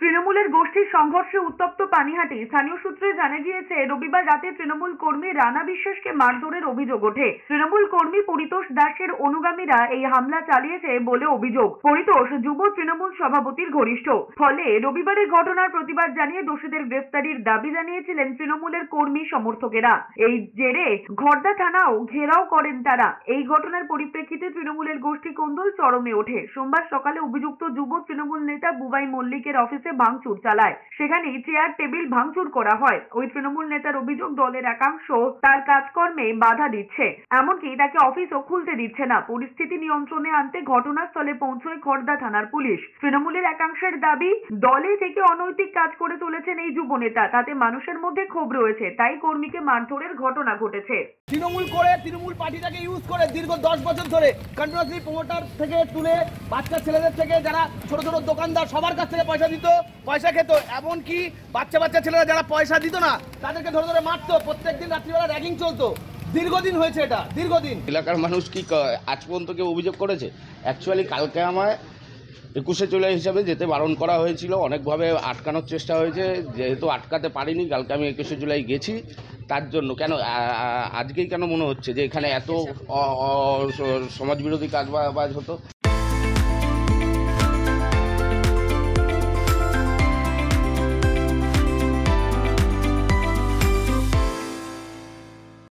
তৃণমূলের গোষ্ঠীর সংঘর্ষে উত্তপ্ত পানিহাটি। স্থানীয় সূত্রে জানা গিয়েছে, রবিবার রাতে তৃণমূল কর্মী রানা বিশ্বাসকে মারধরের অভিযোগ ওঠে। তৃণমূল কর্মী পরিতোষ দাসের অনুগামীরা এই হামলা চালিয়েছে বলে অভিযোগ। পরিতোষ যুব তৃণমূল সভাপতির ঘনিষ্ঠ। ফলে রবিবারের ঘটনার প্রতিবাদ জানিয়ে দোষীদের গ্রেফতারির দাবি জানিয়েছিলেন তৃণমূলের কর্মী সমর্থকেরা। এই জেরে ঘড়দা থানাও ঘেরাও করেন তারা। এই ঘটনার পরিপ্রেক্ষিতে তৃণমূলের গোষ্ঠী কোন্দল চরমে ওঠে। সোমবার সকালে অভিযুক্ত যুব তৃণমূল নেতা বুবাই মল্লিকের অফিসে ভাঙচুর চালায়। সেখানে চেয়ার টেবিল ভাঙচুর করা হয়। ওই তৃণমূল নেতার অভিযোগ, দলের একাংশ তার কাজকর্মে বাধা দিচ্ছে, এমনকি তাকে অফিসও খুলতে দিচ্ছে না। পরিস্থিতি নিয়ন্ত্রণে আনতে ঘটনাস্থলে পৌঁছয় খড়দা থানার পুলিশ। তৃণমূলের একাংশের দাবি, দলে থেকে অনৈতিক কাজ করে চলেছেন এই যুব নেতা, তাতে মানুষের মধ্যে ক্ষোভ রয়েছে, তাই কর্মীকে মারধরের ঘটনা ঘটেছে। তৃণমূল করে তৃণমূল পার্টিটাকে ইউজ করে দীর্ঘ 10 বছর ধরে কন্টিনিউয়াসলি প্রমোটার থেকে তুলে বাচ্চা ছেলেদের থেকে যারা ছোট ছোট দোকানদার সবার কাছ থেকে পয়সা দিত, পয়সা খেত, এমনকি বাচ্চা ছেলেরা যারা পয়সা দিত না তাদেরকে ধরে ধরে মারতো। প্রত্যেকদিন রাত্রিবেলা র্যাগিং চলতো। দীর্ঘদিন হয়েছে এটা, দীর্ঘদিন। এলাকার মানুষ কি আজ পর্যন্ত কেউ অভিযোগ করেছে? অ্যাকচুয়ালি কালকে আমায় 21শে জুলাই হিসাবে যেতে বারণ করা হয়েছিল, অনেকভাবে আটকানোর চেষ্টা হয়েছে, যেহেতু আটকাতে পারিনি। কালকে আমি 21শে জুলাই গেছি। তার জন্য কেন আজকেই কেন মনে হচ্ছে যে এখানে এত সমাজবিরোধী কাজ হতো?